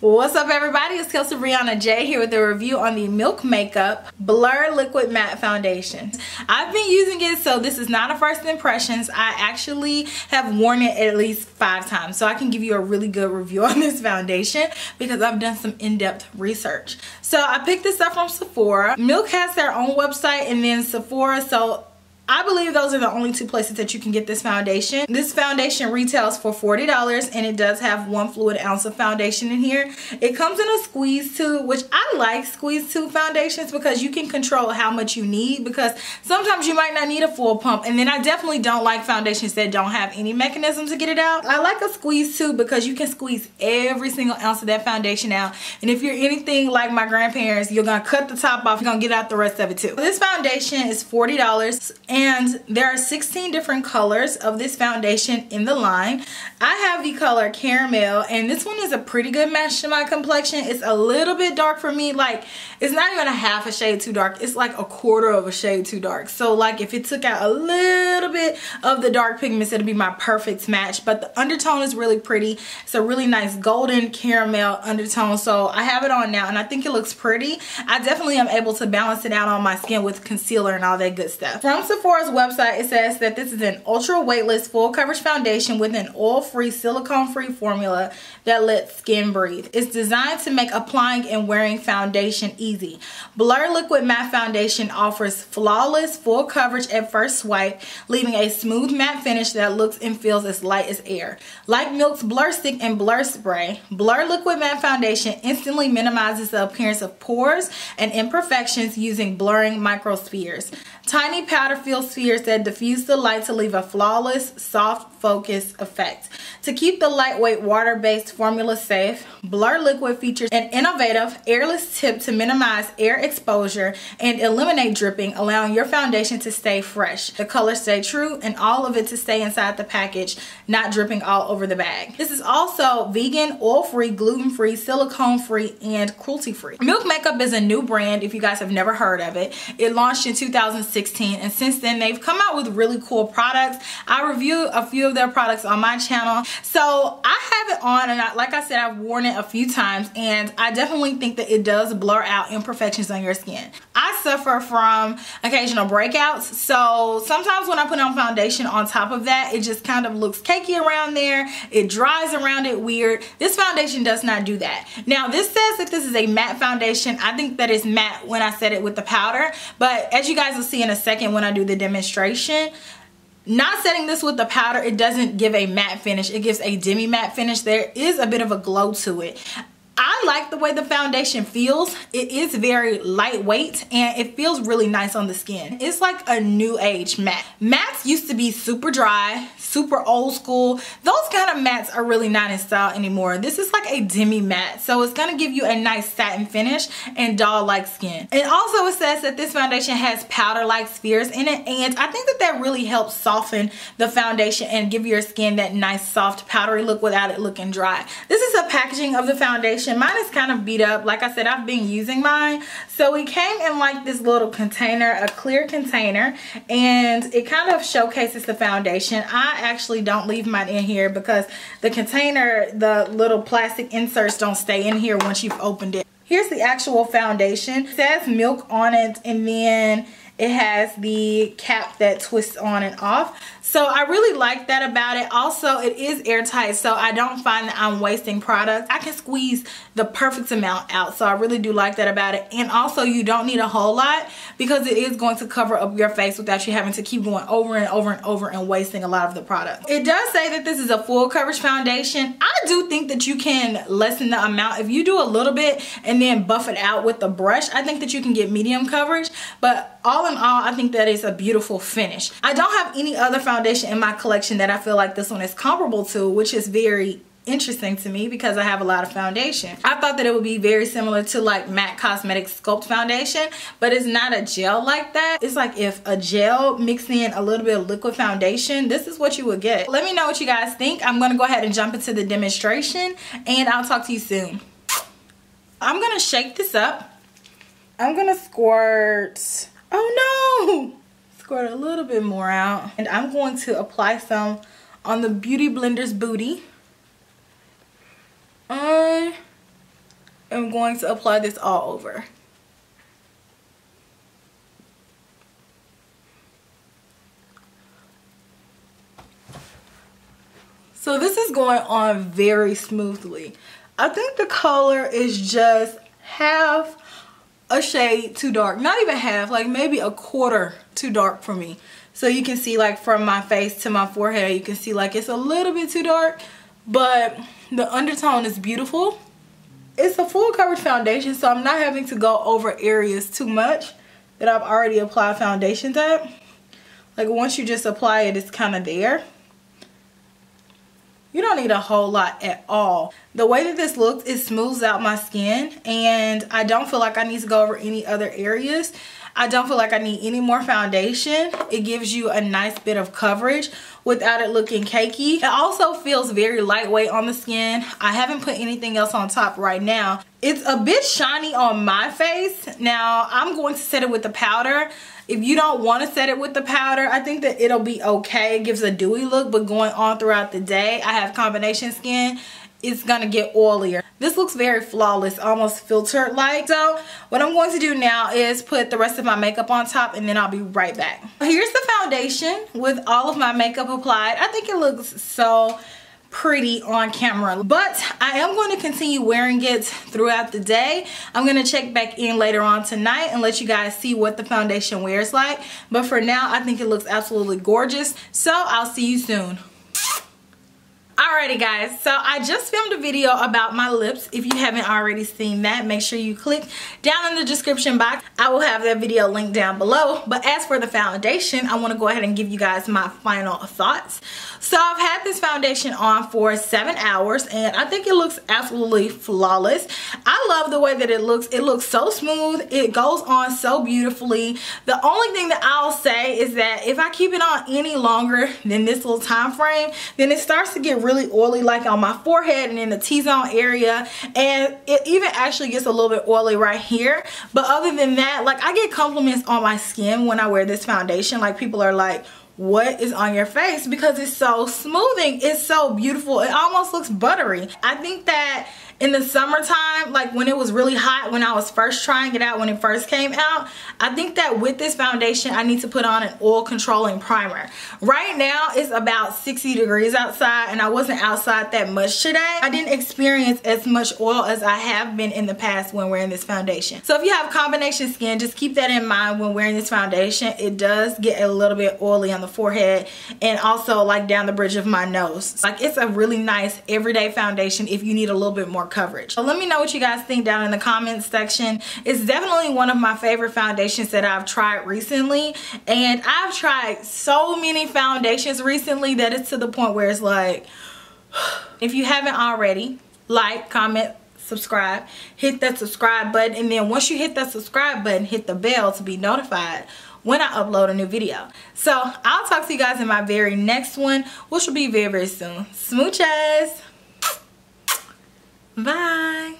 What's up everybody, it's KelseeBrianaJai here with a review on the Milk Makeup Blur Liquid Matte Foundation. I've been using it, so this is not a first impressions. I actually have worn it at least 5 times, so I can give you a really good review on this foundation because I've done some in-depth research. So I picked this up from Sephora. Milk has their own website and then Sephora, so I believe those are the only 2 places that you can get this foundation. This foundation retails for $40 and it does have 1 fluid ounce of foundation in here. It comes in a squeeze tube, which I like squeeze tube foundations because you can control how much you need, because sometimes you might not need a full pump. And then I definitely don't like foundations that don't have any mechanism to get it out. I like a squeeze tube because you can squeeze every single ounce of that foundation out. And if you're anything like my grandparents, you're gonna cut the top off, you're gonna get out the rest of it too. This foundation is $40. And there are 16 different colors of this foundation in the line. I have the color Caramel, and this one is a pretty good match to my complexion. It's a little bit dark for me. Like, it's not even a half a shade too dark. It's like a quarter of a shade too dark. So like if it took out a little bit of the dark pigments, it'd be my perfect match. But the undertone is really pretty. It's a really nice golden caramel undertone. So I have it on now and I think it looks pretty. I definitely am able to balance it out on my skin with concealer and all that good stuff. From Sephora's website, it says that this is an ultra weightless full coverage foundation with an oil-free, silicone-free formula that lets skin breathe. It's designed to make applying and wearing foundation easy. Blur Liquid Matte Foundation offers flawless full coverage at first swipe, leaving a smooth matte finish that looks and feels as light as air. Like Milk's Blur Stick and Blur Spray, Blur Liquid Matte Foundation instantly minimizes the appearance of pores and imperfections using blurring microspheres. Tiny powder-filled spheres that diffuse the light to leave a flawless, soft focus effect. To keep the lightweight water-based formula safe, Blur Liquid features an innovative airless tip to minimize air exposure and eliminate dripping, allowing your foundation to stay fresh, the colors stay true, and all of it to stay inside the package, not dripping all over the bag. This is also vegan, oil-free, gluten-free, silicone-free, and cruelty-free. Milk Makeup is a new brand if you guys have never heard of it. It launched in 2016, and since then they've come out with really cool products. I review a few of their products on my channel, so I have it on, and like I said, I've worn it a few times, and I definitely think that it does blur out imperfections on your skin. I suffer from occasional breakouts, so sometimes when I put on foundation on top of that, it just kind of looks cakey around there. It dries around it weird. This foundation does not do that. Now this says that this is a matte foundation. I think that it's matte when I set it with the powder, but as you guys will see in a second when I do the demonstration, not setting this with the powder, it doesn't give a matte finish. It gives a demi matte finish. There is a bit of a glow to it. I like the way the foundation feels. It is very lightweight and it feels really nice on the skin. It's like a new age matte. Mattes used to be super dry, super old school. Those kind of mattes are really not in style anymore. This is like a demi matte, so it's gonna give you a nice satin finish and doll-like skin. And also it says that this foundation has powder-like spheres in it, and I think that that really helps soften the foundation and give your skin that nice soft powdery look without it looking dry. This is a packaging of the foundation. Mine is kind of beat up. Like I said, I've been using mine. So it came in like this little container, a clear container, and it kind of showcases the foundation. I actually don't leave mine in here because the container, the little plastic inserts don't stay in here once you've opened it. Here's the actual foundation. It says Milk on it, and then it has the cap that twists on and off. So I really like that about it. Also, it is airtight, so I don't find that I'm wasting product. I can squeeze the perfect amount out, so I really do like that about it. And also, you don't need a whole lot because it is going to cover up your face without you having to keep going over and over and over and wasting a lot of the product. It does say that this is a full coverage foundation. I do think that you can lessen the amount. If you do a little bit and then buff it out with the brush, I think that you can get medium coverage. But all in all, I think that is a beautiful finish. I don't have any other foundation in my collection that I feel like this one is comparable to, which is very interesting to me because I have a lot of foundation. I thought that it would be very similar to like MAC Cosmetics Sculpt foundation, but it's not a gel like that. It's like if a gel mixed in a little bit of liquid foundation, this is what you would get. Let me know what you guys think. I'm gonna go ahead and jump into the demonstration, and I'll talk to you soon. I'm gonna shake this up. I'm gonna squirt, oh no! Squirt a little bit more out, and I'm going to apply some on the Beauty Blender's booty. am going to apply this all over. So this is going on very smoothly. I think the color is just half a shade too dark. Not even half, like maybe a quarter too dark for me. So you can see like from my face to my forehead, you can see like it's a little bit too dark, but the undertone is beautiful. It's a full coverage foundation, so I'm not having to go over areas too much that I've already applied foundations at. Like once you just apply it, it's kind of there. You don't need a whole lot at all. The way that this looks, it smooths out my skin, and I don't feel like I need to go over any other areas. I don't feel like I need any more foundation. It gives you a nice bit of coverage without it looking cakey. It also feels very lightweight on the skin. I haven't put anything else on top right now. It's a bit shiny on my face. Now, I'm going to set it with the powder. If you don't want to set it with the powder, I think that it'll be okay. It gives a dewy look, but going on throughout the day, I have combination skin, it's gonna get oilier. This looks very flawless, almost filtered like. So what I'm going to do now is put the rest of my makeup on top, and then I'll be right back. Here's the foundation with all of my makeup applied. I think it looks so pretty on camera, but I am going to continue wearing it throughout the day. I'm going to check back in later on tonight and let you guys see what the foundation wears like, but for now I think it looks absolutely gorgeous. So I'll see you soon. Alrighty guys, so I just filmed a video about my lips. If you haven't already seen that, make sure you click down in the description box. I will have that video linked down below. But as for the foundation, I want to go ahead and give you guys my final thoughts. So I've had this foundation on for 7 hours, and I think it looks absolutely flawless. I love the way that it looks. It looks so smooth. It goes on so beautifully. The only thing that I'll say is that if I keep it on any longer than this little time frame, then it starts to get really oily, like on my forehead and in the T-zone area, and it even actually gets a little bit oily right here. But other than that, like, I get compliments on my skin when I wear this foundation. Like, people are like, what is on your face? Because it's so smoothing. It's so beautiful. It almost looks buttery. I think that in the summertime, like when it was really hot, when I was first trying it out, when it first came out, I think that with this foundation, I need to put on an oil controlling primer. Right now, it's about 60 degrees outside, and I wasn't outside that much today. I didn't experience as much oil as I have been in the past when wearing this foundation. So if you have combination skin, just keep that in mind when wearing this foundation. It does get a little bit oily on the forehead and also like down the bridge of my nose. Like, it's a really nice everyday foundation if you need a little bit more coverage. So let me know what you guys think down in the comments section. It's definitely one of my favorite foundations that I've tried recently, and I've tried so many foundations recently that it's to the point where it's like, if you haven't already, like, comment, subscribe, hit that subscribe button, and then once you hit that subscribe button, hit the bell to be notified when I upload a new video. So I'll talk to you guys in my very next one, which will be very, very soon. Smooches! Bye.